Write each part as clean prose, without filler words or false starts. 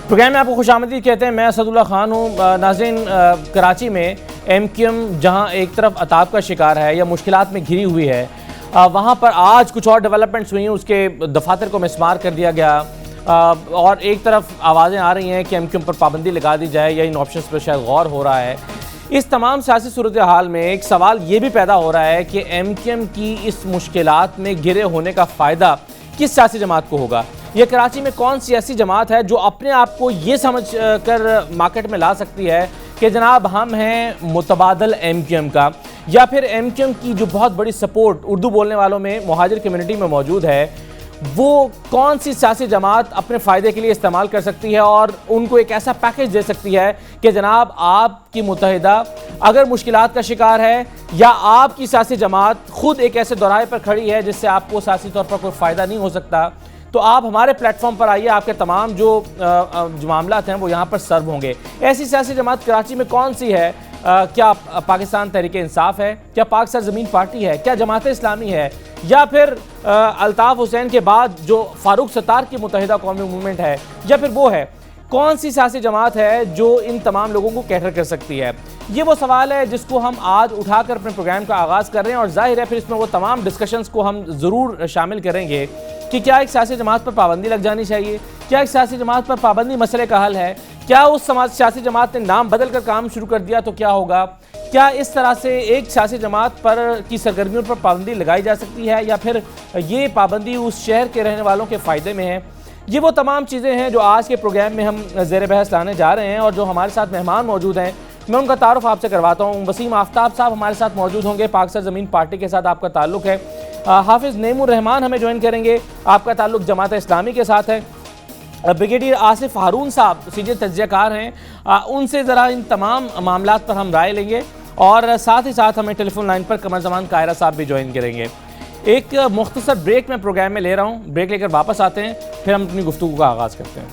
Programme میں آپ کو خوش آمدید کہتے ہیں. میں اسد اللہ خان ہوں. ناظرین، کراچی میں ایم کیو ایم جہاں ایک طرف عطاب کا شکار ہے یا مشکلات میں گھری ہوئی ہے، وہاں پر آج کچھ اور ڈیولپمنٹس ہوئی ہیں. اس کے دفاتر کو مسمار کر دیا گیا اور ایک طرف آوازیں آ رہی ہیں کہ ایم کیو ایم پر پابندی لگا دی جائے یا ان آپشنز پر شاید غور ہو رہا ہے. اس تمام سیاسی صورتحال میں ایک سوال یہ بھی پیدا ہو رہا ہے کہ ایم کیو ایم کی اس مشکلات میں گھرے ہونے کا فائدہ کس سیاسی جماعت کو ہوگا؟ یہ کراچی میں کون سی ایسی جماعت ہے جو اپنے آپ کو یہ سمجھ کر مارکیٹ میں لا سکتی ہے کہ جناب ہم ہیں متبادل ایم کیو ایم کا، یا پھر ایم کیو ایم کی جو بہت بڑی سپورٹ اردو بولنے والوں میں مہاجر کمیونٹی میں موجود ہے، وہ کون سی سیاسی جماعت اپنے فائدے کے لیے استعمال کر سکتی ہے اور ان کو ایک ایسا پیکیج دے سکتی ہے کہ جناب آپ کی متحدہ اگر مشکلات کا شکار ہے یا آپ کی سیاسی جماعت خود ایک ایسے دورائے پر کھڑی ہے جس سے آپ کو سیاسی طور پر کوئی فائدہ نہیں ہو سکتا، تو آپ ہمارے پلیٹ فارم پر آئیے. آپ کے تمام جو معاملات ہیں وہ یہاں پر سرو ہوں گے. ایسی سیاسی جماعت کراچی میں کون سی ہے؟ کیا پاکستان تحریک انصاف ہے؟ کیا پاک سرزمین پارٹی ہے؟ کیا جماعت اسلامی ہے؟ یا پھر الطاف حسین کے بعد جو فاروق ستار کی متحدہ قومی موومنٹ ہے؟ یا پھر وہ ہے؟ کون سی سیاسی جماعت ہے جو ان تمام لوگوں کو کیٹر کر سکتی ہے؟ یہ وہ سوال ہے جس کو ہم آج اٹھا کر اپنے پروگرام کا آغاز کر رہے ہیں، اور ظاہر ہے پھر اس میں وہ تمام ڈسکشنز کو ہم ضرور شامل کریں گے کہ کیا ایک سیاسی جماعت پر پابندی لگ جانی چاہیے؟ کیا ایک سیاسی جماعت پر پابندی مسئلے کا حل ہے؟ کیا اس سیاسی جماعت نے نام بدل کر کام شروع کر دیا تو کیا ہوگا؟ کیا اس طرح سے ایک سیاسی جماعت پر کی سرگرمیوں پر پابندی لگائی جا سکتی ہے، یا پھر یہ پابندی اس شہر کے رہنے والوں کے فائدے میں ہے؟ یہ وہ تمام چیزیں ہیں جو آج کے پروگرام میں ہم زیر بحث لانے جا رہے ہیں، اور جو ہمارے ساتھ مہمان موجود ہیں میں ان کا تعارف آپ سے کرواتا ہوں. وسیم آفتاب صاحب ہمارے ساتھ موجود ہوں گے، پاک سرزمین پارٹی کے ساتھ آپ کا تعلق ہے. حافظ نعیم الرحمان ہمیں جوائن کریں گے، آپ کا تعلق جماعت اسلامی کے ساتھ ہے. بریگیڈیئر آصف ہارون صاحب سینئر تجزیہ کار ہیں، ان سے ذرا ان تمام معاملات پر ہم رائے لیں گے، اور ساتھ ہی ساتھ ہمیں ٹیلی فون لائن پر قمر زمان قاہرہ صاحب بھی جوائن کریں گے. ایک مختصر بریک میں پروگرام میں لے رہا ہوں، بریک لے کر واپس آتے ہیں، پھر ہم اپنی گفتگو کا آغاز کرتے ہیں.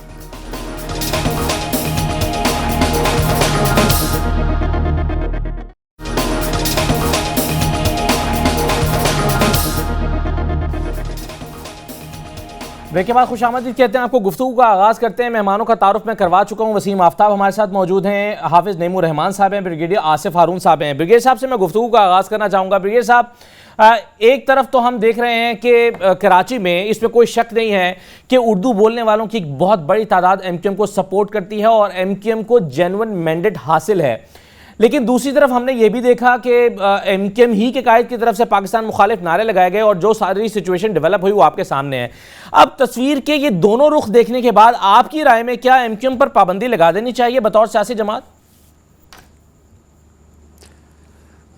بریک کے بعد خوش آمدید کہتے ہیں آپ کو. گفتگو کا آغاز کرتے ہیں. مہمانوں کا تعارف میں کروا چکا ہوں. وسیم آفتاب ہمارے ساتھ موجود ہیں، حافظ نعیم الرحمان صاحب ہیں، بریگیڈیئر آصف ہارون صاحب ہیں. بریگیڈیئر صاحب سے میں گفتگو کا آغاز کرنا چاہوں گا. بریگیڈیئر صاحب، ایک طرف تو ہم دیکھ رہے ہیں کہ کراچی میں اس میں کوئی شک نہیں ہے کہ اردو بولنے والوں کی ایک بہت بڑی تعداد ایم کیو ایم کو سپورٹ کرتی ہے اور ایم کیو ایم کو جینون مینڈیٹ حاصل ہے. لیکن دوسری طرف ہم نے یہ بھی دیکھا کہ ایم کیو ایم ہی کے قائد کی طرف سے پاکستان مخالف نعرے لگائے گئے، اور جو ساری سچویشن ڈیولپ ہوئی وہ آپ کے سامنے ہے. اب تصویر کے یہ دونوں رخ دیکھنے کے بعد آپ کی رائے میں کیا ایم کیو ایم پر پابندی لگا دینی چاہیے بطور سیاسی جماعت؟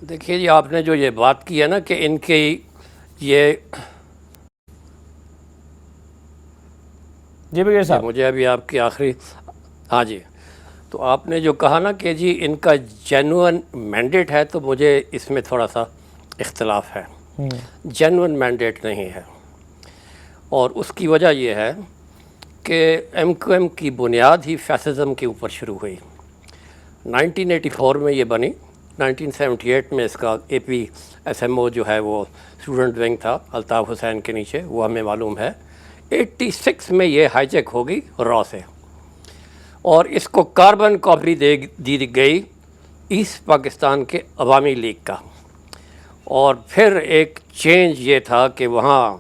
دیکھیے جی، آپ نے جو یہ بات کی ہے نا کہ ان کی یہ جی بریگیڈیئر صاحب، مجھے ابھی آپ کی آخری جی، تو آپ نے جو کہا نا کہ جی ان کا جینون مینڈیٹ ہے، تو مجھے اس میں تھوڑا سا اختلاف ہے. جینون مینڈیٹ نہیں ہے، اور اس کی وجہ یہ ہے کہ ایم کیو ایم کی بنیاد ہی فیسزم کے اوپر شروع ہوئی. 1984 میں یہ بنی. 1978 میں اس کا اے پی ایس ایم او جو ہے وہ اسٹوڈنٹ ونگ تھا الطاف حسین کے نیچے، وہ ہمیں معلوم ہے. 86 میں یہ ہائی جیک ہوگی را سے، اور اس کو کاربن کاپی دی گئی ایسٹ پاکستان کے عوامی لیگ کا. اور پھر ایک چینج یہ تھا کہ وہاں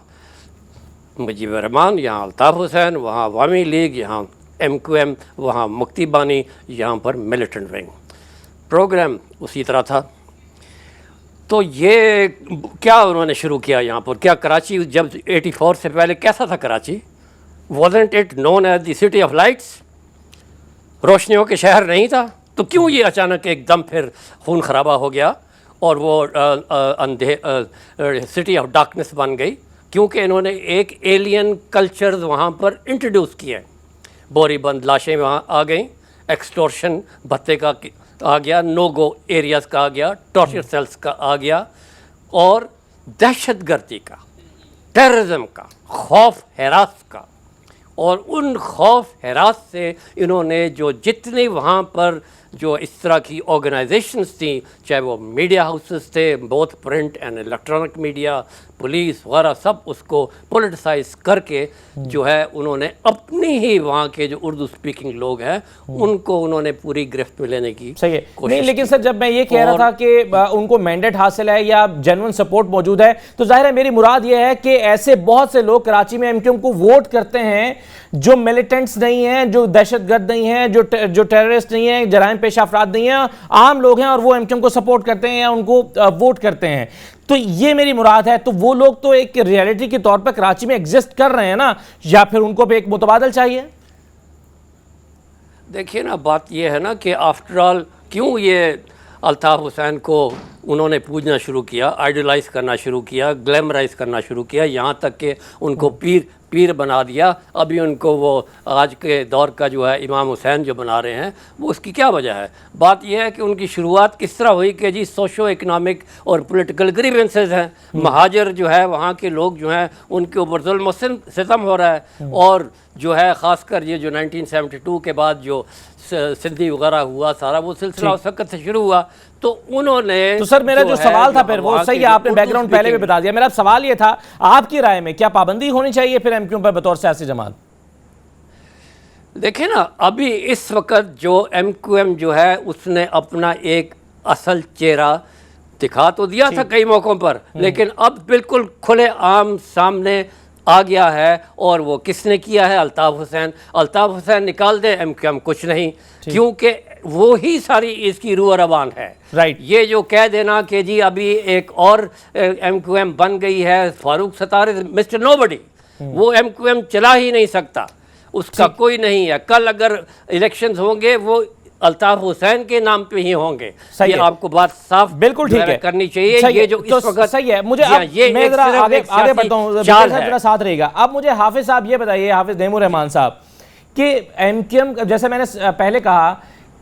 مجیب الرحمان، یہاں الطاف حسین، وہاں عوامی لیگ، یہاں ایم کیو ایم، وہاں مکتی بانی، یہاں پر ملیٹنٹ ونگ. پروگرام اسی طرح تھا. تو یہ کیا انہوں نے شروع کیا یہاں پر؟ کیا کراچی جب 84 سے پہلے کیسا تھا Karachi? wasn't it known as the city of lights؟ روشنیوں کے شہر نہیں تھا؟ تو کیوں یہ اچانک ایک دم پھر خون خرابہ ہو گیا اور وہ سٹی آف ڈارکنس بن گئی؟ کیونکہ انہوں نے ایک ایلین کلچرز وہاں پر انٹروڈیوس کیے. بوری بند لاشیں وہاں آ گئیں، ایکسٹورشن بھتے کا آ گیا، نو گو ایریاز کا آ گیا، ٹارچر سیلز کا آ گیا، اور دہشت گردی کا، ٹیررزم کا، خوف ہراس کا. اور ان خوف ہراس سے انہوں نے جو جتنے وہاں پر جو اس طرح کی آرگنائزیشنز تھیں، چاہے وہ میڈیا ہاؤسز تھے، both print and electronic media, police وغیرہ، سب اس کو پولیٹیسائز کر کے جو ہے انہوں نے اپنی ہی وہاں کے جو اردو اسپیکنگ لوگ ہیں ان کو انہوں نے پوری گرفت میں لینے کی صحیح ہے. نہیں لیکن سر جب میں یہ کہہ رہا تھا کہ ان کو مینڈیٹ حاصل ہے یا جینوئن سپورٹ موجود ہے تو ظاہر ہے میری مراد یہ ہے کہ ایسے بہت سے لوگ کراچی میں ایم کیو ایم کو ووٹ کرتے ہیں جو ملیٹنٹس نہیں ہیں، جو دہشت گرد نہیں ہیں، جو ٹیررسٹ نہیں ہیں، جرائم پیشہ افراد نہیں ہیں، عام لوگ ہیں اور وہ ایم کیو ایم کو سپورٹ کرتے ہیں یا ان کو ووٹ کرتے ہیں. تو یہ میری مراد ہے. تو وہ لوگ تو ایک ریئلٹی کے طور پر کراچی میں ایگزسٹ کر رہے ہیں نا، یا پھر ان کو بھی ایک متبادل چاہیے؟ دیکھیے نا، بات یہ ہے نا کہ آفٹر آل کیوں یہ الطاف حسین کو انہوں نے پوجنا شروع کیا، آئیڈیلائز کرنا شروع کیا، گلیمرائز کرنا شروع کیا، یہاں تک کہ ان کو پیر بنا دیا. ابھی ان کو وہ آج کے دور کا جو ہے امام حسین جو بنا رہے ہیں، وہ اس کی کیا وجہ ہے؟ بات یہ ہے کہ ان کی شروعات کس طرح ہوئی کہ جی سوشو اکنامک اور پولیٹیکل گریونسز ہیں، مہاجر جو ہے وہاں کے لوگ جو ہیں ان کے اوپر ظلم و ستم ہو رہا ہے، اور جو ہے خاص کر یہ جو 1972 کے بعد جو سندھی وغیرہ ہوا سارا وہ سلسلہ اس وقت سے شروع ہوا. تو انہوں نے تو سر میرا جو سوال تھا پھر وہ صحیح ہے، آپ نے بیک گراؤنڈ پہلے بھی بتا دیا. میرا سوال یہ تھا آپ کی رائے میں کیا پابندی ہونی چاہیے پھر ایم کیو ایم پر بطور سیاسی جماعت؟ دیکھیں نا، ابھی اس وقت جو ایم کیو ایم جو ہے اس نے اپنا ایک اصل چہرہ دکھا تو دیا تھا کئی موقعوں پر، لیکن اب بالکل کھلے عام سامنے آ گیا ہے. اور وہ کس نے کیا ہے؟ الطاف حسین. الطاف حسین نکال دے ایم کیو ایم کچھ نہیں، کیونکہ وہی ساری اس کی روح روان ہے. یہ جو کہہ دینا کہ جی ابھی ایک اور ایم کیو ایم بن گئی ہے فاروق ستار، مسٹر نو بڈی، وہ ایم کیو ایم چلا ہی نہیں سکتا، اس کا کوئی نہیں ہے. کل اگر الیکشنز ہوں گے وہ الطاف حسین کے نام پہ ہی ہوں گے. یہ آپ کو بات صاف بالکل ٹھیک ہے کرنی چاہیے. یہ جو اس وقت صحیح ہے. مجھے میں ذرا آگے بڑھتا ہوں، ذرا ساتھ رہے گا. اب مجھے حافظ صاحب یہ بتائیے، حافظ دیمور رحمان صاحب، کہ ایم کیو ایم جیسے میں نے پہلے کہا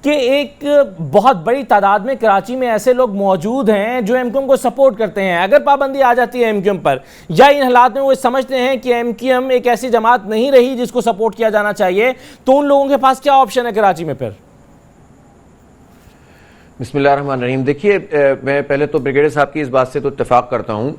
کہ ایک بہت بڑی تعداد میں کراچی میں ایسے لوگ موجود ہیں جو ایم کیو ایم کو سپورٹ کرتے ہیں. اگر پابندی آ جاتی ہے ایم کیو ایم پر یا ان حالات میں وہ سمجھتے ہیں کہ ایم کیو ایم ایک ایسی جماعت نہیں رہی جس کو سپورٹ کیا جانا چاہیے، تو ان لوگوں کے پاس کیا آپشن ہے کراچی میں پھر؟ بسم اللہ الرحمن الرحیم. دیکھیے، میں پہلے تو بریگیڈیئر صاحب کی اس بات سے تو اتفاق کرتا ہوں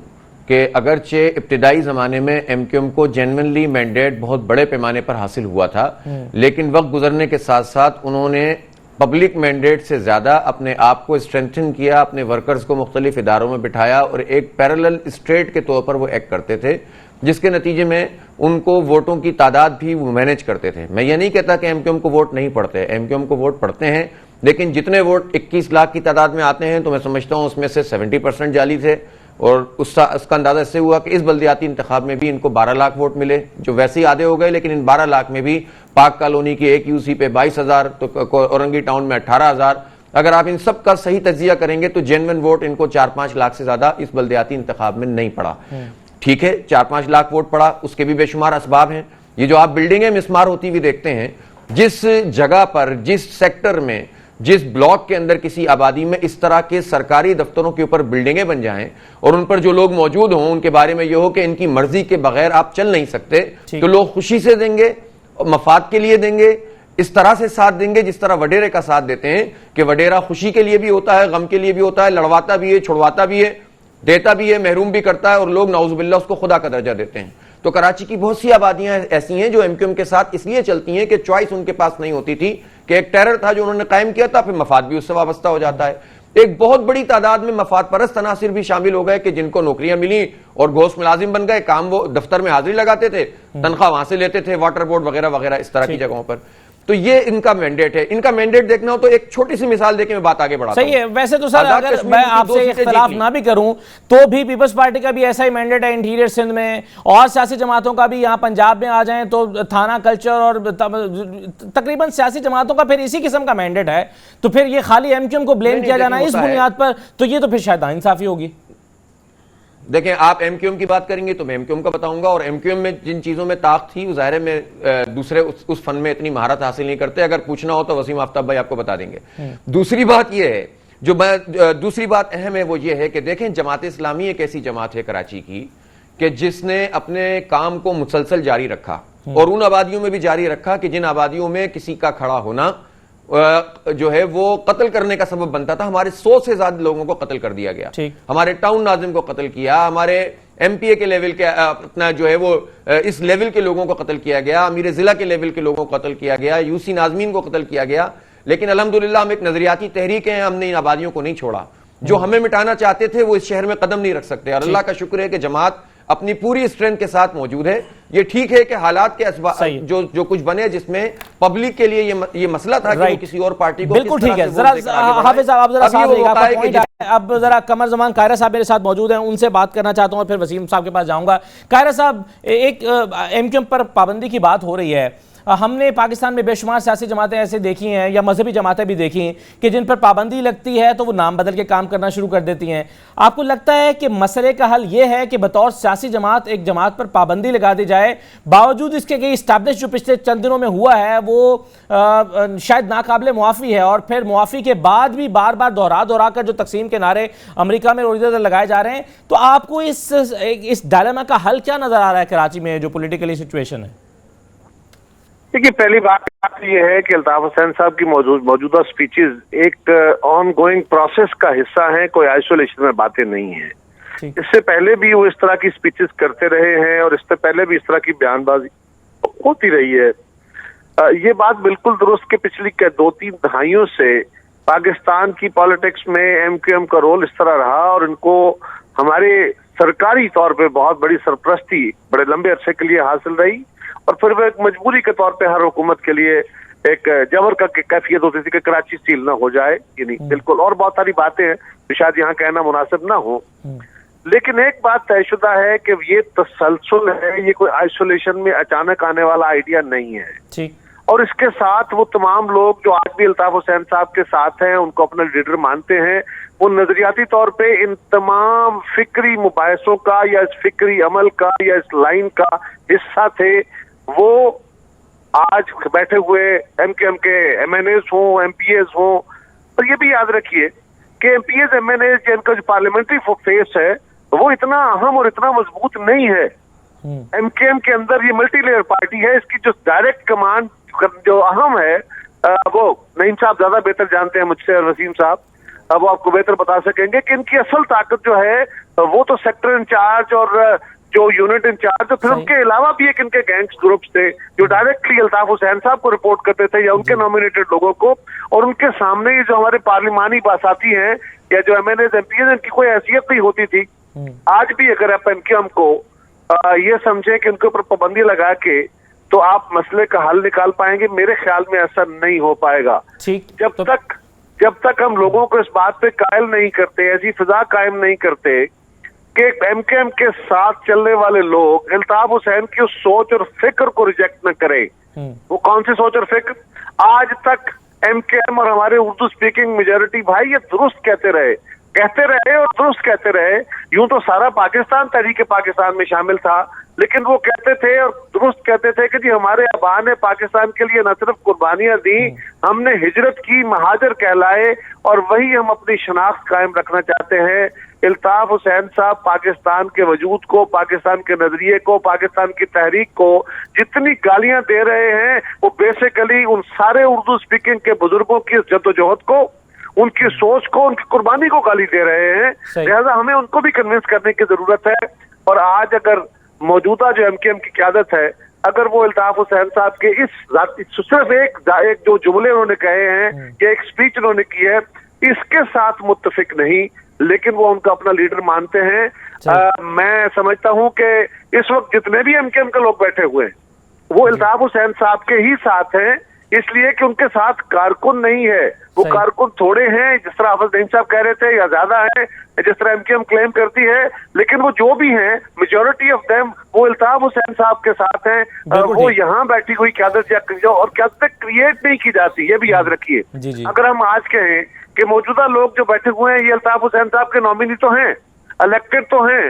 کہ اگرچہ ابتدائی زمانے میں ایم کیو ایم کو جینوئنلی مینڈیٹ بہت بڑے پیمانے پر حاصل ہوا تھا، لیکن وقت گزرنے کے ساتھ ساتھ انہوں نے پبلک مینڈیٹ سے زیادہ اپنے آپ کو اسٹرینتھن کیا، اپنے ورکرز کو مختلف اداروں میں بٹھایا اور ایک پیرلل اسٹیٹ کے طور پر وہ ایکٹ کرتے تھے، جس کے نتیجے میں ان کو ووٹوں کی تعداد بھی وہ مینیج کرتے تھے. میں یہ نہیں کہتا کہ ایم کیو ایم کو ووٹ نہیں پڑتے، ایم کیو ایم کو ووٹ پڑتے ہیں، لیکن جتنے ووٹ 21 لاکھ کی تعداد میں آتے ہیں تو میں سمجھتا ہوں اس میں سے 70% جعلی تھے. اور اس کا اندازہ اس سے ہوا کہ اس بلدیاتی انتخاب میں بھی ان کو 12 لاکھ ووٹ ملے، جو ویسے ہی آدھے ہو گئے، لیکن ان 12 لاکھ میں بھی پاک کالونی کی ایک یو سی پہ 22,000، تو اورنگی ٹاؤن میں 18,000. اگر آپ ان سب کا صحیح تجزیہ کریں گے تو جینوئن ووٹ ان کو 4-5 لاکھ سے زیادہ اس بلدیاتی انتخاب میں نہیں پڑا. ٹھیک ہے، 4-5 لاکھ ووٹ پڑا، اس کے بھی بے شمار اسباب ہیں. یہ جو آپ بلڈنگیں مسمار ہوتی ہوئی دیکھتے ہیں، جس جگہ پر، جس سیکٹر میں، جس بلاک کے اندر کسی آبادی میں اس طرح کے سرکاری دفتروں کے اوپر بلڈنگیں بن جائیں اور ان پر جو لوگ موجود ہوں ان کے بارے میں یہ ہو کہ ان کی مرضی کے بغیر آپ چل نہیں سکتے، تو لوگ خوشی سے دیں گے، مفاد کے لیے دیں گے، اس طرح سے ساتھ دیں گے جس طرح وڈیرے کا ساتھ دیتے ہیں کہ وڈیرا خوشی کے لیے بھی ہوتا ہے، غم کے لیے بھی ہوتا ہے، لڑواتا بھی ہے، چھڑواتا بھی ہے، دیتا بھی ہے، محروم بھی کرتا ہے، اور لوگ نعوذ باللہ اس کو خدا کا درجہ دیتے ہیں. تو کراچی کی بہت سی آبادیاں ایسی ہیں جو ایم کیو ایم کے ساتھ اس لیے چلتی ہیں کہ چوائس ان کے پاس نہیں ہوتی تھی، کہ ایک ٹیرر تھا جو انہوں نے قائم کیا تھا، پھر مفاد بھی اس سے وابستہ ہو جاتا ہے. ایک بہت بڑی تعداد میں مفاد پرست عناصر بھی شامل ہو گئے کہ جن کو نوکریاں ملی اور گھوست ملازم بن گئے، کام وہ دفتر میں حاضری لگاتے تھے، تنخواہ وہاں سے لیتے تھے، واٹر بورڈ وغیرہ وغیرہ اس طرح کی جگہوں پر. تو یہ ان کا مینڈیٹ ہے. ان کا مینڈیٹ دیکھنا ہو تو ایک چھوٹی سی مثال دے کے میں بات آگے بڑھاتا ہوں. صحیح ہے. ویسے تو سر اگر میں آپ سے اختلاف نہ بھی کروں تو بھی پیپلز پارٹی کا بھی ایسا ہی مینڈیٹ ہے انٹیریئر سندھ میں، اور سیاسی جماعتوں کا بھی یہاں پنجاب میں آ جائیں تو تھانہ کلچر اور تقریباً سیاسی جماعتوں کا پھر اسی قسم کا مینڈیٹ ہے. تو پھر یہ خالی ایم کیو ایم کو بلیم کیا جانا اس بنیاد پر، تو یہ تو پھر شاید ناانصافی ہوگی. دیکھیں، آپ ایم کیو ایم کی بات کریں گے تو میں ایم کیو ایم کا بتاؤں گا، اور ایم کیو ایم میں جن چیزوں میں طاقت تھی وہ ظاہر ہے میں دوسرے اس فن میں اتنی مہارت حاصل نہیں کرتے. اگر پوچھنا ہو تو وسیم آفتاب بھائی آپ کو بتا دیں گے. دوسری بات یہ ہے، دوسری بات اہم ہے، وہ یہ ہے کہ دیکھیں جماعت اسلامی ایک ایسی جماعت ہے کراچی کی کہ جس نے اپنے کام کو مسلسل جاری رکھا، اور ان آبادیوں میں بھی جاری رکھا کہ جن آبادیوں میں کسی کا کھڑا ہونا جو ہے وہ قتل کرنے کا سبب بنتا تھا. ہمارے 100 سے زیادہ لوگوں کو قتل کر دیا گیا. ہمارے ٹاؤن ناظم کو قتل کیا, ہمارے ایم پی اے کے لیول کے اپنا جو ہے وہ اس لیول کے لوگوں کو قتل کیا گیا, امیر ضلع کے لیول کے لوگوں کو قتل کیا گیا, یو سی ناظمین کو قتل کیا گیا. لیکن الحمدللہ ہم ایک نظریاتی تحریک ہیں, ہم نے ان آبادیوں کو نہیں چھوڑا. جو ہمیں مٹانا چاہتے تھے وہ اس شہر میں قدم نہیں رکھ سکتے, اور اللہ کا شکر ہے کہ جماعت اپنی پوری اسٹرینتھ کے ساتھ موجود ہے. یہ ٹھیک ہے کہ حالات کے اسباب جو کچھ بنے جس میں پبلک کے لیے یہ مسئلہ تھا کہ وہ کسی اور پارٹی کو بالکل ٹھیک ہے. ذرا حافظ صاحب آپ ذرا ساتھ رہیے گا. اب ذرا قمر زمان قاہرہ صاحب میرے ساتھ موجود ہیں, ان سے بات کرنا چاہتا ہوں اور پھر وسیم صاحب کے پاس جاؤں گا. قاہرہ صاحب, ایک ایم کیو ایم پر پابندی کی بات ہو رہی ہے. ہم نے پاکستان میں بے شمار سیاسی جماعتیں ایسے دیکھی ہیں یا مذہبی جماعتیں بھی دیکھی ہیں کہ جن پر پابندی لگتی ہے تو وہ نام بدل کے کام کرنا شروع کر دیتی ہیں. آپ کو لگتا ہے کہ مسئلے کا حل یہ ہے کہ بطور سیاسی جماعت ایک جماعت پر پابندی لگا دی جائے, باوجود اس کے کہ اسٹیبلش جو پچھلے چند دنوں میں ہوا ہے وہ شاید ناقابل معافی ہے, اور پھر معافی کے بعد بھی بار بار دہرا کر جو تقسیم کے نعرے امریکہ میں اور ادھر لگائے جا رہے ہیں, تو آپ کو اس ڈائلیما کا حل کیا نظر آ رہا ہے کراچی میں جو پولیٹیکلی سچویشن ہے؟ دیکھیے, پہلی بات یہ ہے کہ الطاف حسین صاحب کی موجودہ سپیچز ایک آن گوئنگ پروسیس کا حصہ ہیں, کوئی آئسولیشن میں باتیں نہیں ہیں. اس سے پہلے بھی وہ اس طرح کی سپیچز کرتے رہے ہیں اور اس سے پہلے بھی اس طرح کی بیان بازی ہوتی رہی ہے. یہ بات بالکل درست کہ پچھلی 2-3 دہائیوں سے پاکستان کی پالیٹکس میں ایم کیو ایم کا رول اس طرح رہا, اور ان کو ہمارے سرکاری طور پہ بہت بڑی سرپرستی بڑے لمبے عرصے کے لیے حاصل رہی, اور پھر وہ ایک مجبوری کے طور پہ ہر حکومت کے لیے ایک جبر کا کیفیت ہوتی تھی کہ کراچی سیل نہ ہو جائے. یعنی بالکل, اور بہت ساری باتیں ہیں جو شاید یہاں کہنا مناسب نہ ہو. لیکن ایک بات طے شدہ ہے کہ یہ تسلسل ہے, یہ کوئی آئسولیشن میں اچانک آنے والا آئیڈیا نہیں ہے. اور اس کے ساتھ وہ تمام لوگ جو آج بھی الطاف حسین صاحب کے ساتھ ہیں, ان کو اپنا لیڈر مانتے ہیں, وہ نظریاتی طور پہ ان تمام فکری مباحثوں کا یا اس فکری عمل کا یا اس لائن کا حصہ تھے. وہ آج بیٹھے ہوئے ایم کیو ایم کے ایم این ایز ہوں, ایم پی ایز ہوں, اور یہ بھی یاد رکھیے کہ ایم پی ایز ایم این ایز جن کا جو پارلیمنٹری فیس ہے وہ اتنا اہم اور اتنا مضبوط نہیں ہے. ایم کیو ایم کے اندر یہ ملٹی لیئر پارٹی ہے, اس کی جو ڈائریکٹ کمانڈ جو اہم ہے وہ نعیم صاحب زیادہ بہتر جانتے ہیں مجھ سے, اور وسیم صاحب وہ آپ کو بہتر بتا سکیں گے کہ ان کی اصل طاقت جو ہے وہ تو سیکٹر انچارج اور جو یونٹ انچارج, پھر ان کے علاوہ بھی ایک ان کے گینگز گروپس تھے جو ڈائریکٹلی الطاف حسین صاحب کو رپورٹ کرتے تھے یا ان کے نامینیٹڈ لوگوں کو, اور ان کے سامنے جو ہمارے پارلیمانی باساتی ہیں یا جو M N as M P as, ان کی کوئی حیثیت نہیں ہوتی تھی. آج بھی اگر آپ ایم کیو ایم کو یہ سمجھیں کہ ان کے اوپر پابندی لگا کے تو آپ مسئلے کا حل نکال پائیں گے, میرے خیال میں ایسا نہیں ہو پائے گا. جب تک ہم لوگوں کو اس بات پہ قائل نہیں کرتے, ایسی فضا قائم نہیں کرتے کہ ایم کے ایم کے ساتھ چلنے والے لوگ الطاف حسین کی اس سوچ اور فکر کو ریجیکٹ نہ کریں. وہ کون سی سوچ اور فکر؟ آج تک ایم کے ایم اور ہمارے اردو سپیکنگ میجورٹی بھائی یہ درست کہتے رہے اور درست کہتے رہے. یوں تو سارا پاکستان تحریک پاکستان میں شامل تھا, لیکن وہ کہتے تھے اور درست کہتے تھے کہ جی ہمارے آبا نے پاکستان کے لیے نہ صرف قربانیاں دی, ہم نے ہجرت کی, مہاجر کہلائے, اور وہی ہم اپنی شناخت قائم رکھنا چاہتے ہیں. الطاف حسین صاحب پاکستان کے وجود کو, پاکستان کے نظریے کو, پاکستان کی تحریک کو جتنی گالیاں دے رہے ہیں وہ بیسیکلی ان سارے اردو سپیکنگ کے بزرگوں کی جدوجہد کو, ان کی سوچ کو, ان کی قربانی کو گالی دے رہے ہیں. لہذا ہمیں ان کو بھی کنونس کرنے کی ضرورت ہے. اور آج اگر موجودہ جو ایم کے ایم کی قیادت ہے, اگر وہ الطاف حسین صاحب کے اس صرف ایک جو جملے انہوں نے کہے ہیں یا ایک سپیچ انہوں نے کی ہے اس کے ساتھ متفق نہیں, لیکن وہ ان کا اپنا لیڈر مانتے ہیں, میں سمجھتا ہوں کہ اس وقت جتنے بھی ایم کے ایم کے لوگ بیٹھے ہوئے ہیں وہ الطاف حسین صاحب کے ہی ساتھ ہیں, اس لیے کہ ان کے ساتھ کارکن نہیں ہے. وہ کارکن تھوڑے ہیں جس طرح حافظ نعیم صاحب کہہ رہے تھے, یا زیادہ ہیں جس طرح ایم کے ایم کلیم کرتی ہے, لیکن وہ جو بھی ہیں میجورٹی آف دیم وہ الطاف حسین صاحب کے ساتھ ہیں. وہ یہاں بیٹھی ہوئی قیادت اور قیادت کریٹ نہیں کی جاتی, یہ بھی یاد رکھیے. اگر ہم آج کہیں کہ موجودہ لوگ جو بیٹھے ہوئے ہیں یہ الطاف حسین صاحب کے نامینی تو ہیں, الیکٹڈ تو ہیں,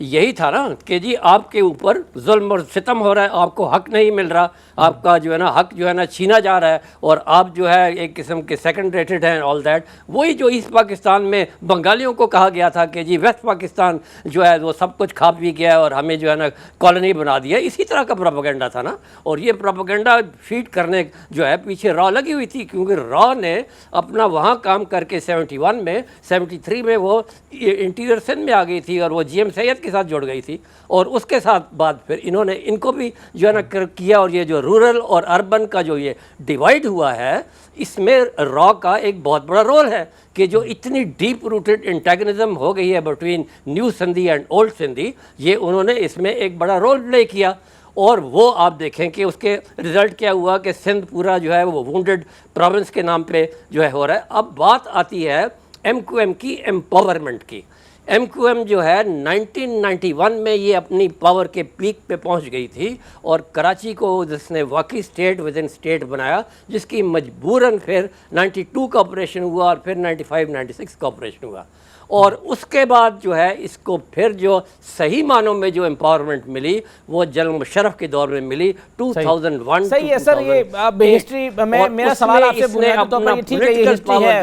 یہی تھا نا کہ جی آپ کے اوپر ظلم اور ستم ہو رہا ہے, آپ کو حق نہیں مل رہا, آپ کا جو ہے نا حق جو ہے نا چھینا جا رہا ہے, اور آپ جو ہے ایک قسم کے سیکنڈ ریٹڈ ہیں, آل دیٹ. وہی جو ایسٹ پاکستان میں بنگالیوں کو کہا گیا تھا کہ جی ویسٹ پاکستان جو ہے وہ سب کچھ کھا پی گیا ہے اور ہمیں جو ہے نا کالونی بنا دیا, اسی طرح کا پروپیگنڈا تھا نا. اور یہ پروپیگنڈا فیڈ کرنے جو ہے پیچھے را لگی ہوئی تھی, کیونکہ را نے اپنا وہاں کام کر کے 71 میں 73 میں وہ انٹیریئر سندھ میں آ گئی تھی اور وہ جی ایم سید کے ساتھ جڑ گئی تھی, اور اس کے ساتھ بعد پھر انہوں نے ان کو بھی جو ہے نا کیا. اور یہ جو رورل اور اربن کا جو یہ ڈیوائڈ ہوا ہے, اس میں را کا ایک بہت بڑا رول ہے کہ جو اتنی ڈیپ روٹڈ انٹیگنزم ہو گئی ہے between new Sindhi and old Sindhi, یہ انہوں نے اس میں ایک بڑا رول پلے کیا. اور وہ آپ دیکھیں کہ اس کے رزلٹ کیا ہوا کہ سندھ پورا جو ہے وہ وونڈڈ پروونس کے نام پہ جو ہے ہو رہا ہے. اب بات آتی ہے ایم کیو ایم کی امپاورمنٹ کی. ایم کیو ایم جو ہے 1991 میں یہ اپنی پاور کے پیک پہ پہنچ گئی تھی, اور کراچی کو جس نے واقعی اسٹیٹ ود ان اسٹیٹ بنایا, جس کی مجبوراً پھر 92 کا آپریشن ہوا اور پھر 95-96 کا آپریشن ہوا. اور اس کے بعد جو ہے اس کو پھر جو صحیح معنوں میں جو امپاورمنٹ ملی وہ جنرل مشرف کے دور میں ملی 2001. صحیح ہے سر, یہ ہسٹری میں میرا سوال آپ سے بنیادی طور پر یہ ٹھیک ہے, یہ ہسٹری ہے,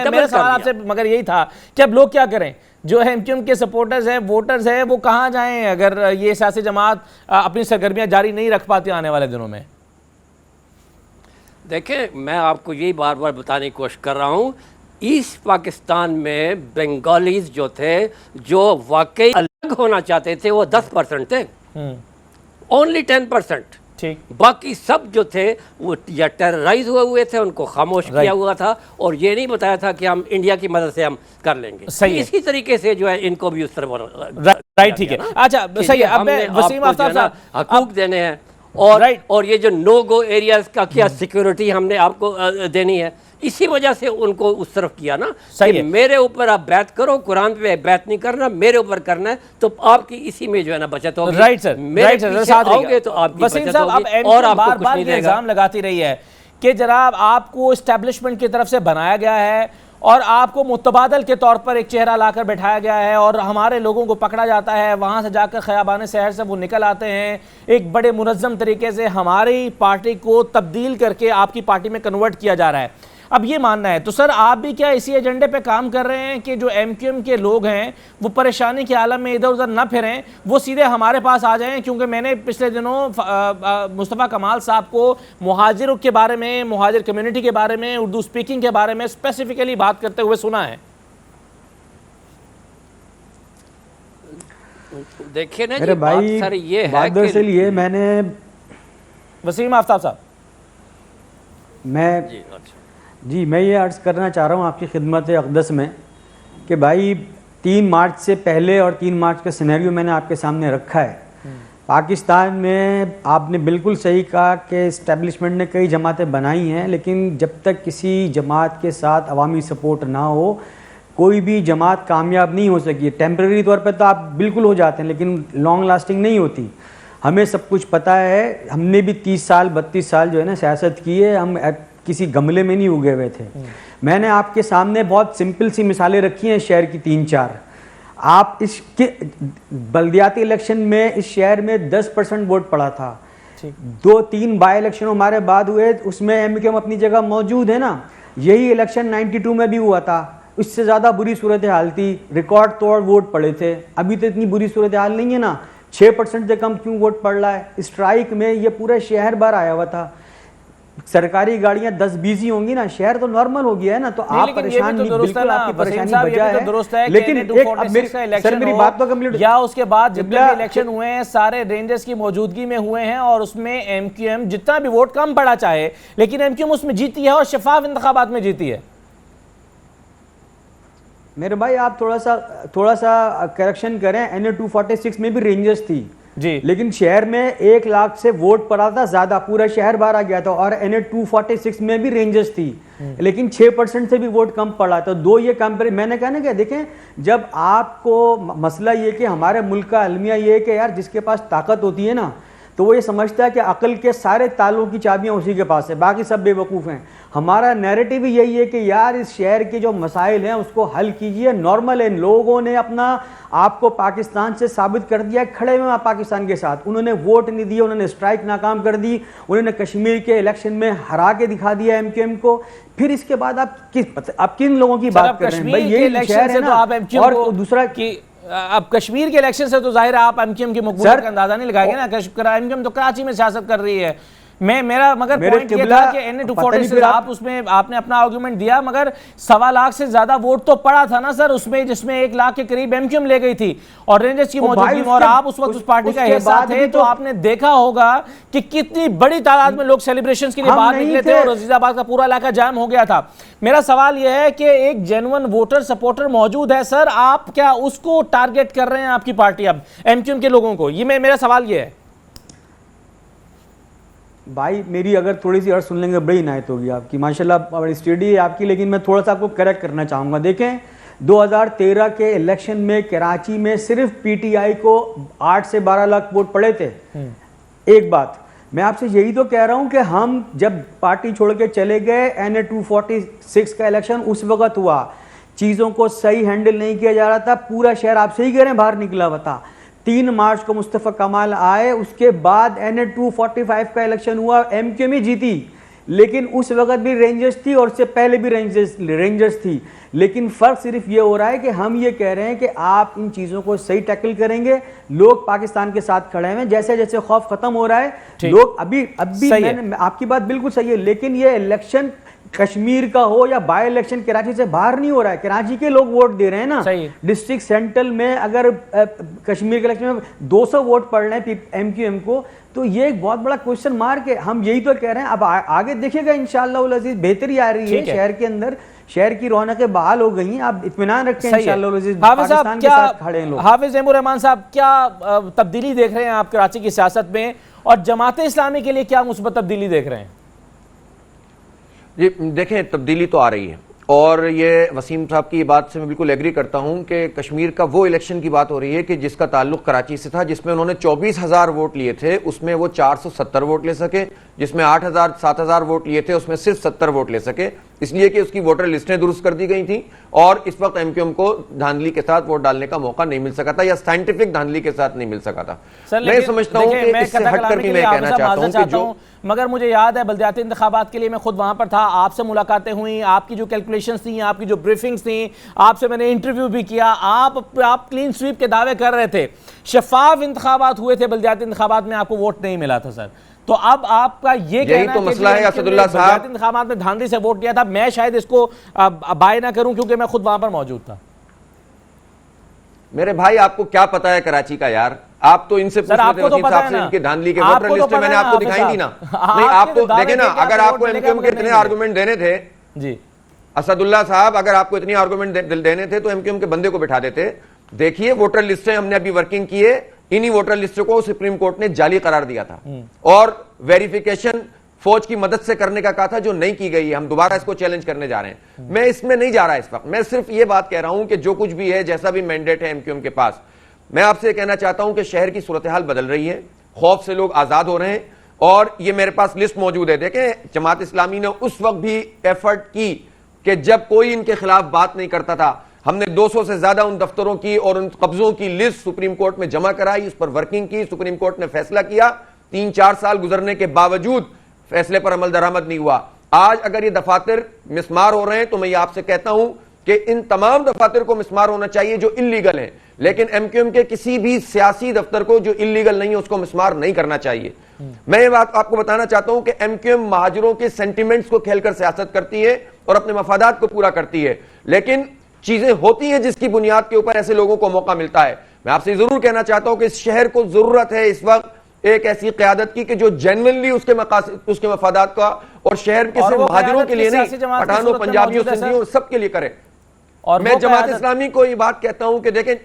میرا سوال آپ سے مگر یہی تھا کہ اب لوگ کیا کریں, جو ایم کیو ایم کے سپورٹرز ہیں, ووٹرز ہیں, وہ کہاں جائیں اگر یہ سیاسی جماعت اپنی سرگرمیاں جاری نہیں رکھ پاتی آنے والے دنوں میں؟ دیکھیں میں آپ کو یہی بار بار بتانے کی کوشش کر رہا ہوں, ایسٹ پاکستان میں بنگالیز جو تھے جو واقعی الگ ہونا چاہتے تھے وہ 10% تھے, اونلی 10%. ٹھیک, باقی سب جو تھے وہ یا ٹیررائز ہوئے تھے, ان کو خاموش کیا ہوا تھا, اور یہ نہیں بتایا تھا کہ ہم انڈیا کی مدد سے ہم کر لیں گے. اسی طریقے سے جو ہے ان کو بھی اس طرح رائٹ, ٹھیک ہے. اچھا صحیح ہے, اب میں وسیم آفتاب صاحب حقوق دینے ہیں, اور یہ جو نو گو ایریاز کا کیا سیکیورٹی ہم نے آپ کو دینی ہے, اسی وجہ سے ان کو اس طرف کیا نا کہ میرے اوپر آپ بیعت کرو, قرآن پہ بیعت نہیں کرنا, میرے اوپر کرنا ہے, تو آپ کی اسی میں جو ہے نا بچت ہوگی. رائٹ سر, میرے پیچھے آؤ گے تو آپ کی بچت ہوگی, اور آپ کو کچھ نہیں دے گا. الزام لگاتی رہی ہے کہ جناب آپ کو اسٹیبلشمنٹ کی طرف سے بنایا گیا ہے اور آپ کو متبادل کے طور پر ایک چہرہ لا کر بٹھایا گیا ہے, اور ہمارے لوگوں کو پکڑا جاتا ہے, وہاں سے جا کر خیابان شہر سے وہ نکل آتے ہیں, ایک بڑے منظم طریقے سے ہماری پارٹی کو تبدیل کر کے آپ کی پارٹی میں کنورٹ کیا جا رہا ہے. اب یہ ماننا ہے تو سر آپ بھی کیا اسی ایجنڈے پہ کام کر رہے ہیں کہ جو ایم کیو ایم کے لوگ ہیں وہ پریشانی کے عالم میں ادھر ادھر نہ پھریں, وہ سیدھے ہمارے پاس آ جائیں؟ کیونکہ میں نے پچھلے دنوں مصطفیٰ کمال صاحب کو مہاجروں کے بارے میں, مہاجر کمیونٹی کے بارے میں, اردو سپیکنگ کے بارے میں اسپیسیفکلی بات کرتے ہوئے سنا ہے. دیکھیں نا جی بات سر یہ ہے کہ دراصل یہ میں نے وسیم آفتاب صاحب میں یہ عرض کرنا چاہ رہا ہوں آپ کی خدمت اقدس میں کہ بھائی 3 مارچ سے پہلے اور 3 مارچ کا سینیریو میں نے آپ کے سامنے رکھا ہے. پاکستان میں آپ نے بالکل صحیح کہا کہ اسٹیبلشمنٹ نے کئی جماعتیں بنائی ہیں, لیکن جب تک کسی جماعت کے ساتھ عوامی سپورٹ نہ ہو کوئی بھی جماعت کامیاب نہیں ہو سکی. ٹیمپرری طور پہ تو آپ بالکل ہو جاتے ہیں لیکن لانگ لاسٹنگ نہیں ہوتی. ہمیں سب کچھ پتہ ہے, ہم نے بھی 30 سال 32 سال جو ہے نا سیاست کی ہے, ہم کسی گملے میں نہیں اگے ہوئے تھے. میں نے آپ کے سامنے بہت سمپل سی مثالیں رکھی ہیں شہر کی 3-4. آپ اس کے بلدیاتی الیکشن میں اس شہر میں 10% ووٹ پڑا تھا. 2-3 بائی الیکشن ہمارے بعد ہوئے, اس میں ایم کیو ایم اپنی جگہ موجود ہے نا. یہی الیکشن 92 میں بھی ہوا تھا, اس سے زیادہ بری صورتحال تھی, ریکارڈ توڑ ووٹ پڑے تھے. ابھی تو اتنی بری صورتحال نہیں ہے نا, 6% سے کم کیوں ووٹ پڑ رہا ہے. اسٹرائک میں یہ پورا شہر بھر آیا ہوا تھا, سرکاری گاڑیاں 10-20 ہی ہوں گی نا, شہر تو نارمل ہو گیا ہے نا. تو آپ پریشان نہیں, بالکل آپ کی پریشانی بجا ہے, لیکن سر میری بات تو کمپلیٹ, یا اس کے بعد جتنے بھی الیکشن ہوئے ہیں سارے رینجرز کی موجودگی میں ہوئے ہیں, اور اس میں ایم کیو ایم جتنا بھی ووٹ کم پڑا چاہے لیکن ایم کیو ایم اس میں جیتی ہے اور شفاف انتخابات میں جیتی ہے. میرے بھائی آپ تھوڑا سا کریکشن کریں, NA 246 میں بھی رینجرز تھی جی, لیکن شہر میں 1 لاکھ سے ووٹ پڑا تھا زیادہ, پورا شہر باہر آ گیا تھا. اور NA 246 میں بھی رینجرز تھی لیکن 6% سے بھی ووٹ کم پڑا. تو دو یہ کمپیئر, میں نے کہا نا کہ دیکھیں جب آپ کو مسئلہ یہ کہ ہمارے ملک کا المیہ یہ ہے کہ یار جس کے پاس طاقت ہوتی ہے نا تو وہ یہ سمجھتا ہے کہ عقل کے سارے تالوں کی چابیاں اسی کے پاس ہے، باقی سب بے وقوف ہیں۔ ہمارا نیریٹو بھی یہی ہے کہ یار اس شہر کے جو مسائل ہیں اس کو حل کیجئے، نارمل ہے۔ لوگوں نے اپنا آپ کو پاکستان سے ثابت کر دیا، کھڑے ہوئے آپ پاکستان کے ساتھ، انہوں نے ووٹ نہیں دیا، انہوں نے اسٹرائک ناکام کر دی، انہوں نے کشمیر کے الیکشن میں ہرا کے دکھا دیا ایم کیو ایم کو۔ پھر اس کے بعد آپ کن لوگوں کی بات کر رہے ہیں؟ بھائی یہی شہر ہے نا۔ اور دوسرا اب کشمیر کے الیکشن سے تو ظاہر ہے آپ ایم کیو ایم کی مقبولیت کا اندازہ نہیں لگائیں گے نا، ایم کیو ایم تو کراچی میں سیاست کر رہی ہے۔ میرا مگر پوائنٹ یہ تھا کہ NA246 آپ نے اپنا آرگومنٹ دیا، مگر 1.25 لاکھ سے زیادہ ووٹ تو پڑا تھا نا سر اس میں، جس میں 1 لاکھ کے قریب ایم کیو ایم لے گئی تھی اور رینجرز کی موجودگی میں، اور آپ اس وقت اس پارٹی کا حصہ تھے، تو آپ نے دیکھا ہوگا کہ کتنی بڑی تعداد میں لوگ سیلیبریشنز کے لیے باہر نکلے تھے اور عزیز آباد کا پورا علاقہ جام ہو گیا تھا۔ میرا سوال یہ ہے کہ ایک جینون ووٹر سپورٹر موجود ہے سر، آپ کیا اس کو ٹارگٹ کر رہے ہیں آپ کی پارٹی اب ایم کیو ایم کے لوگوں کو؟ یہ میرا سوال یہ ہے بھائی۔ میری اگر تھوڑی سی اور سن لیں گے بڑی عنایت ہوگی آپ کی، ماشاءاللہ بڑی اسٹڈی ہے آپ کی، لیکن میں تھوڑا سا آپ کو کریکٹ کرنا چاہوں گا۔ دیکھیں 2013 کے الیکشن میں کراچی میں صرف پی ٹی آئی کو 8 سے 12 لاکھ ووٹ پڑے تھے۔ ایک بات میں آپ سے یہی تو کہہ رہا ہوں کہ ہم جب پارٹی چھوڑ کے چلے گئے NA246 کا الیکشن اس وقت ہوا، چیزوں کو صحیح ہینڈل نہیں کیا جا رہا تھا، پورا شہر آپ سے ہی کہہ رہے ہیں باہر نکلا ہوا تھا۔ 3 مارچ کو مصطفیٰ کمال آئے، اس کے بعد NA245 کا الیکشن ہوا، ایم کیو ایم ہی جیتی، لیکن اس وقت بھی رینجرز تھی اور اس سے پہلے بھی رینجرز تھی۔ لیکن فرق صرف یہ ہو رہا ہے کہ ہم یہ کہہ رہے ہیں کہ آپ ان چیزوں کو صحیح ٹیکل کریں گے، لوگ پاکستان کے ساتھ کھڑے ہیں، جیسے جیسے خوف ختم ہو رہا ہے لوگ اب بھی آپ کی بات بالکل صحیح ہے، لیکن یہ الیکشن کشمیر کا ہو یا بائی الیکشن کراچی سے باہر نہیں ہو رہا ہے، کراچی کے لوگ ووٹ دے رہے ہیں نا۔ ڈسٹرکٹ سینٹرل میں اگر کشمیر کے الیکشن میں 200 ووٹ پڑ رہے ہیں ایم کیو ایم کو، تو یہ ایک بہت بڑا کوشچن مارک ہے۔ ہم یہی تو کہہ رہے ہیں، اب آگے دیکھیں گا انشاءاللہ العزیز بہتری آ رہی ہے شہر کے اندر، شہر کی رونقیں بحال ہو گئی ہیں، آپ اطمینان رکھیں انشاءاللہ العزیز، پاکستان کے ساتھ کھڑے ہیں لوگ۔ حافظ زیمور رحمان صاحب، کیا تبدیلی دیکھ رہے ہیں آپ کراچی کی سیاست میں، اور جماعت اسلامی کے لیے کیا مثبت تبدیلی دیکھ رہے ہیں؟ جی دیکھیں، تبدیلی تو آ رہی ہے، اور یہ وسیم صاحب کی بات سے میں بالکل ایگری کرتا ہوں کہ کشمیر کا وہ الیکشن کی بات ہو رہی ہے کہ جس کا تعلق کراچی سے تھا، جس میں انہوں نے 24,000 ووٹ لیے تھے، اس میں وہ 470 ووٹ لے سکے، جس میں 7,000 ووٹ لیے تھے اس میں صرف 70 ووٹ لے سکے، اس لیے کہ اس کی ووٹر لسٹیں درست کر دی گئی تھیں، اور اس وقت ایم کیو ایم کو دھاندلی کے ساتھ ووٹ ڈالنے کا موقع نہیں مل سکا تھا، یا سائنٹیفک دھاندلی کے ساتھ نہیں مل سکا تھا۔ میں سمجھتا ہوں کہ اس سے ہٹ کر بھی میں کہنا چاہتا ہوں کہ جو مگر مجھے یاد ہے بلدیاتی انتخابات کے لیے میں خود وہاں پر تھا، آپ سے ملاقاتیں ہوئیں، آپ کی جو کیلکولیشنز تھیں، آپ کی جو بریفنگز تھیں، آپ سے میں نے انٹرویو بھی کیا، آپ کلین سویپ کے دعوے کر رہے تھے، شفاف انتخابات ہوئے تھے، بلدیاتی انتخابات میں آپ کو ووٹ نہیں ملا تھا سر۔ تو اب آپ کا یہ کہنا تو مسئلہ ہے اسد اللہ صاحب، بلدیاتی انتخابات میں دھاندلی سے ووٹ لیا تھا، میں شاید اس کو بائے نہ کروں کیونکہ میں خود وہاں پر موجود تھا۔ میرے بھائی آپ کو کیا پتا ہے کراچی کا یار؟ آپ تو ان سے پوچھ رہے تھے وسیم صاحب سے، ان کے دھاندلی کے ووٹر لسٹیں میں نے آپ کو دکھائی تھی نا۔ نہیں آپ کو دیکھیں نا، اگر آپ کو ایم کیو ایم کے اتنے آرگومنٹ دینے تھے جی اسد اللہ صاحب، اگر آپ کو اتنی آرگومنٹ دینے تھے تو ایم کیو ایم کے بندے کو بٹھا دیتے۔ دیکھیے ووٹر لسٹیں ہم نے ابھی ورکنگ کی ہے، انہی ووٹر لسٹوں کو سپریم کورٹ نے جعلی قرار دیا تھا، اور ویریفیکیشن فوج کی مدد سے کرنے کا کہا تھا، جو نہیں کی گئی ہے۔ ہم دوبارہ اس کو چیلنج کرنے جا رہے ہیں، میں اس میں نہیں جا رہا اس وقت، میں صرف یہ بات کہہ رہا ہوں کہ جو کچھ بھی ہے، جیسا بھی مینڈیٹ ہے ایم کیو ایم کے پاس، میں آپ سے کہنا چاہتا ہوں کہ شہر کی صورتحال بدل رہی ہے، خوف سے لوگ آزاد ہو رہے ہیں، اور یہ میرے پاس لسٹ موجود ہے۔ دیکھیں جماعت اسلامی نے اس وقت بھی ایفرٹ کی کہ جب کوئی ان کے خلاف بات نہیں کرتا تھا، ہم نے 200 سے زیادہ ان دفتروں کی اور ان قبضوں کی لسٹ سپریم کورٹ میں جمع کرائی، اس پر ورکنگ کی، سپریم کورٹ نے فیصلہ کیا، 3-4 سال گزرنے کے باوجود فیصلے پر عمل درآمد نہیں ہوا۔ آج اگر یہ دفاتر مسمار ہو رہے ہیں تو میں یہ آپ سے کہتا ہوں کہ ان تمام دفاتر کو مسمار ہونا چاہیے جو انلیگل ہیں، لیکن ایم کیو ایم کے کسی بھی سیاسی دفتر کو جو انلیگل نہیں ہے اس کو مسمار نہیں کرنا چاہیے۔ میں یہ بات آپ کو بتانا چاہتا ہوں کہ ایم کیو ایم مہاجروں کے سینٹیمنٹس کو کھیل کر سیاست کرتی ہے اور اپنے مفادات کو پورا کرتی ہے، لیکن چیزیں ہوتی ہیں جس کی بنیاد کے اوپر ایسے لوگوں کو موقع ملتا ہے۔ میں آپ سے ضرور کہنا چاہتا ہوں کہ اس شہر کو ضرورت ہے اس وقت ایک ایسی قیادت کی کہ جو جینوینلی اس کے مقاصد، اس کے مفادات کا، اور شہر کے صرف مہاجروں کے لیے نہیں، پٹھانوں، پنجابیوں، سندھیوں، سب کے لیے کرے۔ میں جماعت اسلامی کو یہ بات کہتا ہوں کہ دیکھیں،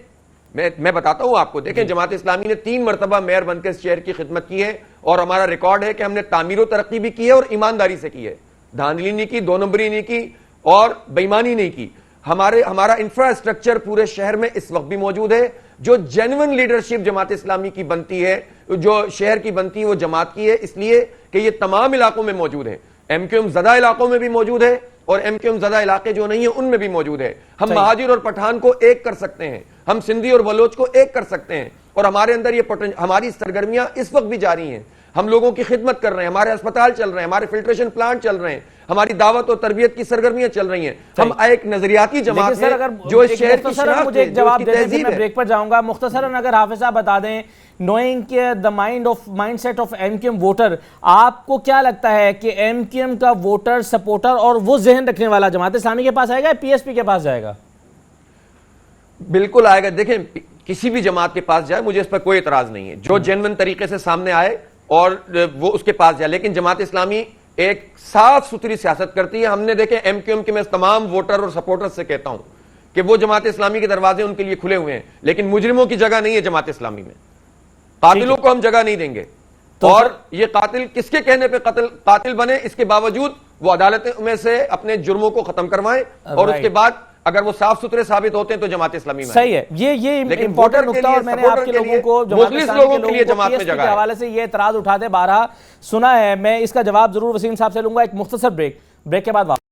میں بتاتا ہوں آپ کو، دیکھیں جماعت اسلامی نے 3 مرتبہ میئر بن کے اس شہر کی خدمت کی ہے، اور ہمارا ریکارڈ ہے کہ ہم نے تعمیر و ترقی بھی کی ہے اور ایمانداری سے کی ہے، دھاندلی نہیں کی، 2 نمبری نہیں کی اور بےایمانی نہیں کی۔ ہمارا انفراسٹرکچر پورے شہر میں اس وقت بھی موجود ہے، جو جینون لیڈرشپ جماعت اسلامی کی بنتی ہے، جو شہر کی بنتی ہے، وہ جماعت کی ہے، اس لیے کہ یہ تمام علاقوں میں موجود ہے. ایم کیو ایم زدہ علاقوں میں بھی موجود ہے اور ایم کیو ایم زدہ علاقے جو نہیں ہیں ان میں بھی موجود ہے. ہم مہاجر اور پٹھان کو ایک کر سکتے ہیں، ہم سندھی اور بلوچ کو ایک کر سکتے ہیں، اور ہمارے اندر یہ ہماری سرگرمیاں اس وقت بھی جاری ہیں. ہم لوگوں کی خدمت کر رہے ہیں، ہمارے اسپتال چل رہے ہیں، ہمارے فلٹریشن پلانٹ چل رہے ہیں، ہماری دعوت اور تربیت کی سرگرمیاں چل رہی ہیں. ہم ایک نظریاتی جماعت ہیں جو اس شہر کی شناخت ہے، جو اس کی تہذیب ہے. بریک پر جاؤں گا. مختصراً اگر حافظ صاحب بتا دیں، knowing the mindset of M Q M voter, آپ کو کیا لگتا ہے کہ ایم کیو ایم کا ووٹر سپورٹر اور وہ ذہن رکھنے والا جماعت اسلامی کے پاس آئے گا یا پی ایس پی کے پاس جائے گا؟ بالکل آئے گا. دیکھیں کسی بھی جماعت کے پاس جائے مجھے اس پر کوئی اعتراض نہیں ہے، جو جینون طریقے سے سامنے آئے اور وہ اس کے پاس جائے. لیکن جماعت اسلامی ایک صاف ستھری سیاست کرتی ہے. ہم نے دیکھے ایم کیو ایم کے، میں تمام ووٹر اور سپورٹر سے کہتا ہوں کہ وہ جماعت اسلامی کے دروازے ان کے لیے کھلے ہوئے ہیں، لیکن مجرموں کی جگہ نہیں ہے جماعت اسلامی میں. قاتلوں کو ہم جگہ نہیں دیں گے. اور یہ قاتل کس کے کہنے پہ قاتل بنے، اس کے باوجود وہ عدالت میں سے اپنے جرموں کو ختم کروائیں، اور اس کے بعد اگر وہ صاف ستھرے ثابت ہوتے ہیں تو جماعت اسلامی میں صحیح ہے. یہ امپورٹنٹ نقطہ، اور میں نے آپ کے لوگوں کو مخلص لوگوں کے لیے جماعت میں جگہ کے حوالے سے یہ اعتراض اٹھاتے بارہا سنا ہے. میں اس کا جواب ضرور وسیم صاحب سے لوں گا. ایک مختصر بریک کے بعد واپس.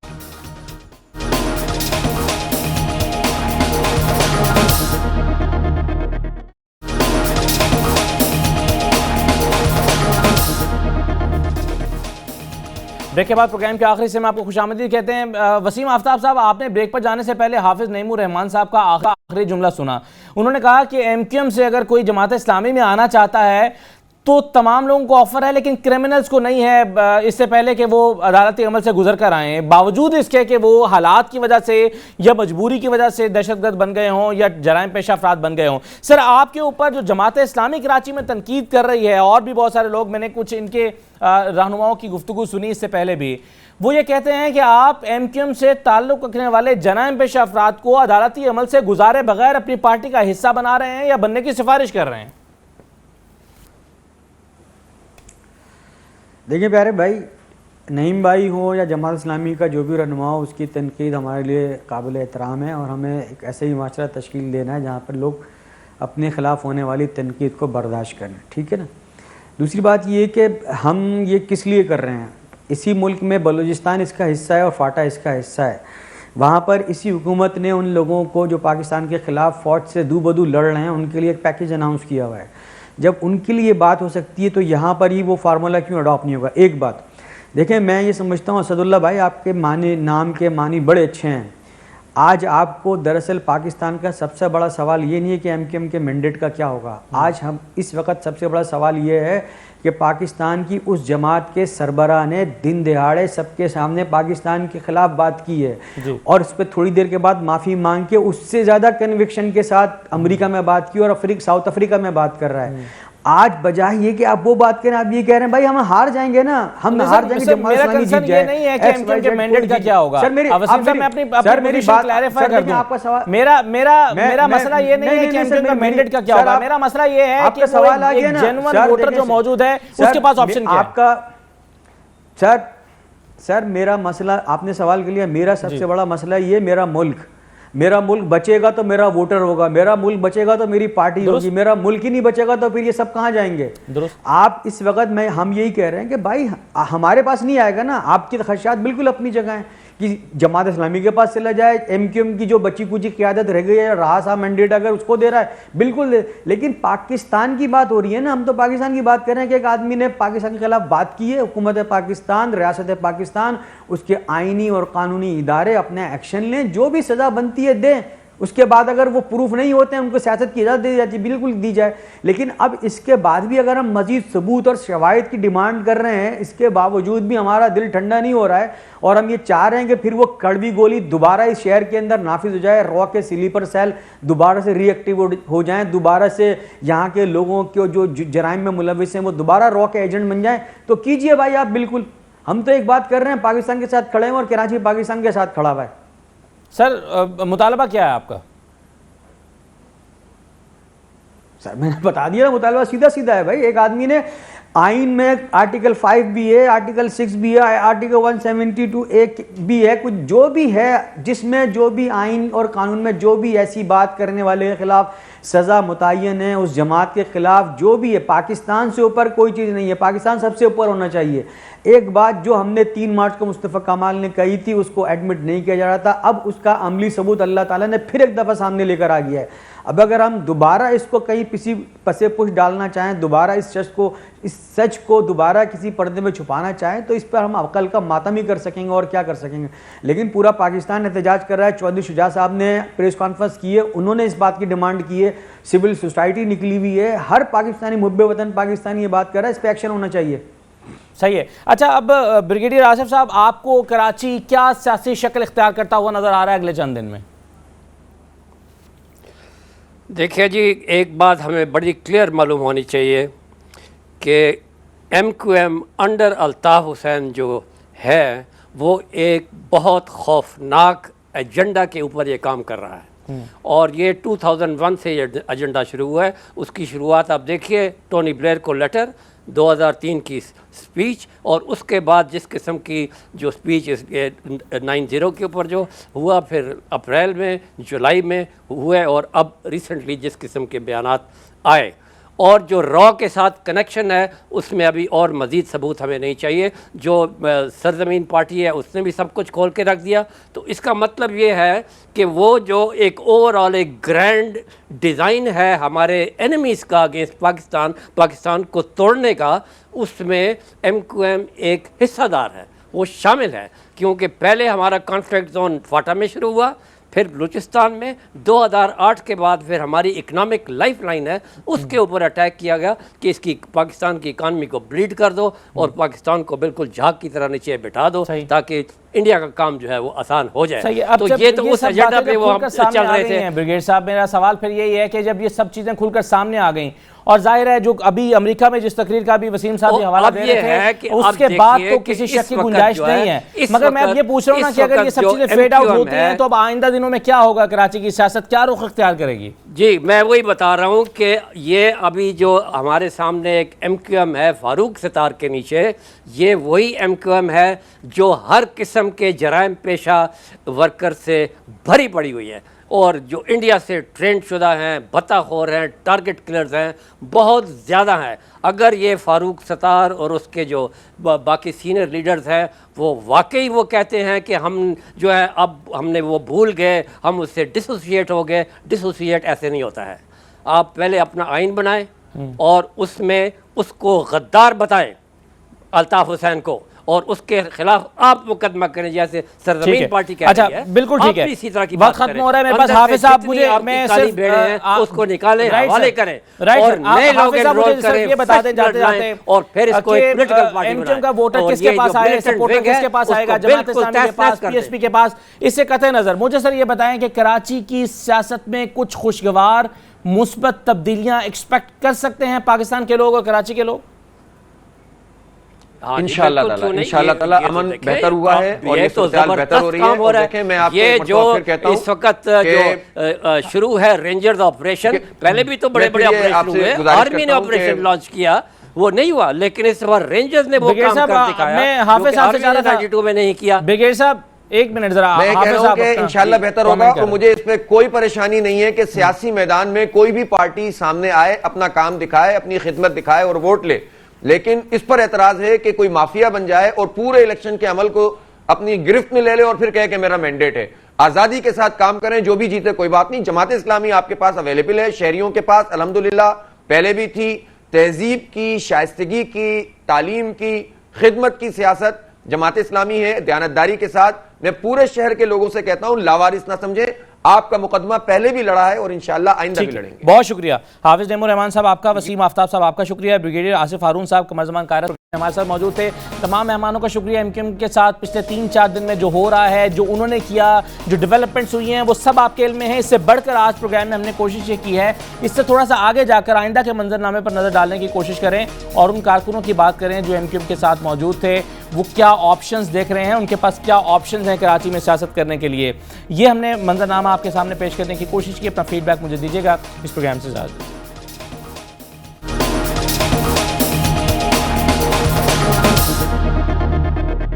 بریک کے بعد پروگرام کے آخری سے میں آپ کو خوش آمدید کہتے ہیں. وسیم آفتاب صاحب، آپ نے بریک پر جانے سے پہلے حافظ نعیم الرحمان صاحب کا آخری جملہ سنا. انہوں نے کہا کہ ایم کیو ایم سے اگر کوئی جماعت اسلامی میں آنا چاہتا ہے تو تمام لوگوں کو آفر ہے، لیکن کرمنلز کو نہیں ہے، اس سے پہلے کہ وہ عدالتی عمل سے گزر کر آئیں، باوجود اس کے کہ وہ حالات کی وجہ سے یا مجبوری کی وجہ سے دہشت گرد بن گئے ہوں یا جرائم پیشہ افراد بن گئے ہوں. سر، آپ کے اوپر جو جماعت اسلامی کراچی میں تنقید کر رہی ہے، اور بھی بہت سارے لوگ، میں نے کچھ ان کے رہنماؤں کی گفتگو سنی اس سے پہلے بھی، وہ یہ کہتے ہیں کہ آپ ایم کیو ایم سے تعلق رکھنے والے جرائم پیشہ افراد کو عدالتی عمل سے گزارے بغیر اپنی پارٹی کا حصہ بنا رہے ہیں یا بننے کی سفارش کر رہے ہیں. دیکھیں پیارے بھائی، نعیم بھائی ہو یا جماعت اسلامی کا جو بھی رہنما ہو، اس کی تنقید ہمارے لیے قابل احترام ہے، اور ہمیں ایک ایسے ہی معاشرہ تشکیل دینا ہے جہاں پر لوگ اپنے خلاف ہونے والی تنقید کو برداشت کریں. ٹھیک ہے نا؟ دوسری بات یہ کہ ہم یہ کس لیے کر رہے ہیں. اسی ملک میں بلوچستان اس کا حصہ ہے اور فاٹا اس کا حصہ ہے. وہاں پر اسی حکومت نے ان لوگوں کو جو پاکستان کے خلاف فوج سے دو بدو لڑ رہے ہیں ان کے لیے ایک پیکیج اناؤنس کیا ہوا ہے. جب ان کے لیے بات ہو سکتی ہے تو یہاں پر ہی وہ فارمولہ کیوں اڈاپٹ نہیں ہوگا. ایک بات دیکھیں، میں یہ سمجھتا ہوں اسد اللہ بھائی، آپ کے معنی، نام کے معنی بڑے اچھے ہیں. آج آپ کو دراصل پاکستان کا سب سے بڑا سوال یہ نہیں ہے کہ ایم کیو ایم کے مینڈیٹ کا کیا ہوگا. آج ہم اس وقت سب سے بڑا سوال یہ ہے کہ پاکستان کی اس جماعت کے سربراہ نے دن دہاڑے سب کے سامنے پاکستان کے خلاف بات کی ہے، اور اس پہ تھوڑی دیر کے بعد معافی مانگ کے اس سے زیادہ کنوکشن کے ساتھ امریکہ میں بات کی اور ساؤتھ افریقہ میں بات کر رہا ہے. آج بجائے یہ کہ آپ وہ بات کریں، آپ یہ کہہ رہے ہیں بھائی ہم ہار جائیں گے نا، ہم ہار جائیں گے، جماعت اسلامی جیت جائے. یہ نہیں ہے کہ ایم کیو ایم کے مینڈیٹ کا کیا ہوگا. میری بات کلیریفائی کر دوں. میرا مسئلہ یہ نہیں ہے کہ ایم کیو ایم کا مینڈیٹ کا کیا ہوگا. میرا مسئلہ یہ ہے کہ ایک جینون ووٹر جو موجود ہے اس کے پاس آپشن کیا ہے. آپ کا سر میرا مسئلہ آپ نے سوال کر لیا. میرا سب سے بڑا مسئلہ یہ، میرا ملک بچے گا تو میرا ووٹر ہوگا، میرا ملک بچے گا تو میری پارٹی ہوگی. میرا ملک ہی نہیں بچے گا تو پھر یہ سب کہاں جائیں گے. آپ اس وقت ہم یہی کہہ رہے ہیں کہ بھائی ہمارے پاس نہیں آئے گا نا. آپ کی خدشات بالکل اپنی جگہ ہیں کہ جماعت اسلامی کے پاس چلا جائے، ایم کیو ایم کی جو بچی کچی قیادت رہ گئی ہے، رہا سا مینڈیٹ اگر اس کو دے رہا ہے بالکل دے. لیکن پاکستان کی بات ہو رہی ہے نا، ہم تو پاکستان کی بات کر رہے ہیں کہ ایک آدمی نے پاکستان کے خلاف بات کی ہے. حکومت پاکستان، ریاست پاکستان، اس کے آئینی اور قانونی ادارے اپنے ایکشن لیں، جو بھی سزا بنتی ہے دیں. اس کے بعد اگر وہ پروف نہیں ہوتے ہیں ان کو سیاست کی اجازت دی جاتی ہے، بالکل دی جائے. لیکن اب اس کے بعد بھی اگر ہم مزید ثبوت اور شواہد کی ڈیمانڈ کر رہے ہیں، اس کے باوجود بھی ہمارا دل ٹھنڈا نہیں ہو رہا ہے، اور ہم یہ چاہ رہے ہیں کہ پھر وہ کڑوی گولی دوبارہ اس شہر کے اندر نافذ ہو جائے، را کے سلیپر سیل دوبارہ سے ری ایکٹیو ہو جائیں، دوبارہ سے یہاں کے لوگوں کے جو جرائم میں ملوث ہیں وہ دوبارہ را کے ایجنٹ بن جائیں. تو کیجئے بھائی آپ بالکل. ہم تو ایک بات کر رہے ہیں، پاکستان کے ساتھ کھڑے ہیں اور کراچی پاکستان کے ساتھ کھڑا ہوا ہے. سر مطالبہ کیا ہے آپ کا؟ سر میں نے بتا دیا نا, مطالبہ سیدھا سیدھا ہے بھائی. ایک آدمی نے آئین میں آرٹیکل 5 بھی ہے, آرٹیکل 6 بھی ہے, آرٹیکل 172 بھی ہے, کچھ جو بھی ہے جس میں جو بھی آئین اور قانون میں جو بھی ایسی بات کرنے والے کے خلاف سزا متعین ہے, اس جماعت کے خلاف جو بھی ہے, پاکستان سے اوپر کوئی چیز نہیں ہے, پاکستان سب سے اوپر ہونا چاہیے. ایک بات جو ہم نے 3 مارچ کو مصطفیٰ کمال نے کہی تھی اس کو ایڈمٹ نہیں کیا جا رہا تھا, اب اس کا عملی ثبوت اللہ تعالیٰ نے پھر ایک دفعہ سامنے لے کر آ گیا ہے. اب اگر ہم دوبارہ اس کو کہیں کسی پسے پش ڈالنا چاہیں, دوبارہ اس سچ کو دوبارہ کسی پردے میں چھپانا چاہیں, تو اس پر ہم عقل کا ماتم ہی کر سکیں گے اور کیا کر سکیں گے. لیکن پورا پاکستان احتجاج کر رہا ہے. چودھری شجاع صاحب نے پریس کانفرنس کی ہے, انہوں نے اس بات کی ڈیمانڈ کی ہے, سول سوسائٹی نکلی ہوئی ہے, ہر پاکستانی محب وطن پاکستانی یہ بات کر رہا ہے, اس پہ ایکشن ہونا چاہیے. صحیح ہے. اچھا, اب بریگیڈیئر آصف صاحب, آپ کو کراچی کیا سیاسی شکل اختیار کرتا ہوا نظر آ رہا ہے اگلے چند دن میں؟ دیکھیے جی, ایک بات ہمیں بڑی کلیئر معلوم ہونی چاہیے کہ M Q M under Altaf Hussain جو ہے وہ ایک بہت خوفناک ایجنڈا کے اوپر یہ کام کر رہا ہے, اور یہ 2001 سے یہ ایجنڈا شروع ہوا ہے. اس کی شروعات آپ دیکھیے, ٹونی بلیئر کو لیٹر, 2003 کی سپیچ, اور اس کے بعد جس قسم کی جو سپیچ 9/0 کے اوپر جو ہوا, پھر اپریل میں, جولائی میں ہوئے, اور اب ریسنٹلی جس قسم کے بیانات آئے, اور جو را کے ساتھ کنیکشن ہے اس میں ابھی اور مزید ثبوت ہمیں نہیں چاہیے. جو سرزمین پارٹی ہے اس نے بھی سب کچھ کھول کے رکھ دیا. تو اس کا مطلب یہ ہے کہ وہ جو ایک اوور آل ایک گرینڈ ڈیزائن ہے ہمارے انیمیز کا اگینسٹ پاکستان کو توڑنے کا, اس میں ایم کیو ایم ایک حصہ دار ہے, وہ شامل ہے. کیونکہ پہلے ہمارا کانفلکٹ زون فاٹا میں شروع ہوا, پھر بلوچستان میں, 2008 کے بعد پھر ہماری اکنامک لائف لائن ہے اس کے اوپر اٹیک کیا گیا کہ اس کی پاکستان کی اکانومی کو بلیڈ کر دو اور پاکستان کو بالکل جھاگ کی طرح نیچے بٹھا دو تاکہ انڈیا کا کام جو ہے وہ آسان ہو جائے. تو یہ تو اس ایجنڈا پہ وہ چل رہے تھے. بریگیڈ صاحب, میرا سوال پھر یہی ہے کہ جب یہ سب چیزیں کھل کر سامنے آ گئیں, اور ظاہر ہے جو ابھی امریکہ میں جس تقریر کا بھی وسیم صاحب نے حوالہ دے رہے تھے اس کے بعد تو کسی شک کی گنجائش نہیں ہے, مگر میں اب یہ پوچھ رہا ہوں نا کہ اگر یہ سب چیزیں فیڈ آؤٹ ہوتی ہیں تو اب آئندہ دنوں میں کیا ہوگا, کراچی کی سیاست کیا رخ اختیار کرے گی؟ جی میں وہی بتا رہا ہوں کہ یہ ابھی جو ہمارے سامنے ایک ایم کیو ایم ہے فاروق ستار کے نیچے, یہ وہی ایم کیو ایم ہے جو ہر قسم کے جرائم پیشہ ورکر سے بھری پڑی ہوئی ہے, اور جو انڈیا سے ٹرینڈ شدہ ہیں, بھتہ خور ہیں, ٹارگٹ کلرز ہیں, بہت زیادہ ہیں. اگر یہ فاروق ستار اور اس کے جو باقی سینئر لیڈرز ہیں وہ واقعی وہ کہتے ہیں کہ ہم جو ہے اب ہم نے وہ بھول گئے, ہم اس سے ڈسوسیٹ ہو گئے, ڈسوسیٹ ایسے نہیں ہوتا ہے. آپ پہلے اپنا آئین بنائیں اور اس میں اس کو غدار بتائیں الطاف حسین کو, اور اس کے خلاف آپ مقدمہ کریں جیسے سرزمین پارٹی کہہ رہی ہے. بالکل ٹھیک ہے, اسی طرح کی وقت ختم ہو رہا ہے میرے پاس. حافظ صاحب مجھے میں صرف اس کو نکالیں, حوالے کریں اور نئے لوگ انرول کریں, یہ بتا دیں جاتے جاتے, اور پھر اس کو ایک پولیٹیکل پارٹی ایم کیو ایم کا ووٹر کس کے پاس آئے, سپورٹر کس کے پاس آئے گا, جماعت اسلامی کے پاس, پی ایس پی کے پاس, اس سے قطع نظر مجھے سر یہ بتائیں کہ کراچی کی سیاست میں کچھ خوشگوار مثبت تبدیلیاں ایکسپیکٹ کر سکتے ہیں پاکستان کے لوگ اور کراچی کے لوگ؟ انشاءاللہ تعالیٰ امن بہتر ہوا ہے اور یہ صورتحال بہتر ہو رہی ہے. اور دیکھیں میں آپ کو ایک مرتبہ پھر کہتا ہوں اس وقت جو شروع ہے رینجرز آپریشن, پہلے بھی تو بڑے بڑے آپریشن ہوئے, آرمی نے آپریشن لانچ کیا, وہ نہیں ہوا, لیکن اس بار رینجرز نے وہ کام کر دکھایا جو کہ آرمی نے 92 میں نہیں کیا. بریگیڈیئر صاحب ایک منٹ ذرا, میں کہہ رہا ہوں کہ انشاءاللہ بہتر ہوگا, اور مجھے اس میں کوئی پریشانی نہیں ہے کہ سیاسی میدان میں کوئی بھی پارٹی سامنے آئے, اپنا کام دکھائے, اپنی خدمت دکھائے اور ووٹ لے. لیکن اس پر اعتراض ہے کہ کوئی مافیا بن جائے اور پورے الیکشن کے عمل کو اپنی گرفت میں لے لے اور پھر کہے کہ میرا مینڈیٹ ہے. آزادی کے ساتھ کام کریں, جو بھی جیتے کوئی بات نہیں. جماعت اسلامی آپ کے پاس اویلیبل ہے, شہریوں کے پاس الحمدللہ پہلے بھی تھی. تہذیب کی, شائستگی کی, تعلیم کی, خدمت کی سیاست جماعت اسلامی ہے, دیانتداری کے ساتھ. میں پورے شہر کے لوگوں سے کہتا ہوں لاوارث نہ سمجھیں, آپ کا مقدمہ پہلے بھی لڑا ہے اور انشاءاللہ آئندہ بھی لڑیں گے. بہت شکریہ حافظ نعیم الرحمان صاحب آپ کا, وسیم آفتاب صاحب آپ کا شکریہ, بریگیڈیئر آصف ہارون صاحب قمر زمان قاہرہ ہمارے ساتھ موجود تھے. تمام مہمانوں کا شکریہ. ایم کیو ایم کے ساتھ پچھلے 3-4 دن میں جو ہو رہا ہے, جو انہوں نے کیا, جو ڈیولپمنٹس ہوئی ہیں وہ سب آپ کے علم میں ہے. اس سے بڑھ کر آج پروگرام میں ہم نے کوشش یہ کی ہے اس سے تھوڑا سا آگے جا کر آئندہ کے منظرنامے پر نظر ڈالنے کی کوشش کریں اور ان کارکنوں کی بات کریں جو ایم کیو ایم کے ساتھ موجود تھے, وہ کیا آپشنز دیکھ رہے ہیں, ان کے پاس کیا آپشنز ہیں کراچی میں سیاست کرنے کے لیے. یہ ہم نے منظرنامہ آپ کے سامنے پیش کرنے کی کوشش کی. اپنا فیڈ بیک مجھے دیجیے گا. اس پروگرام سے زیادہ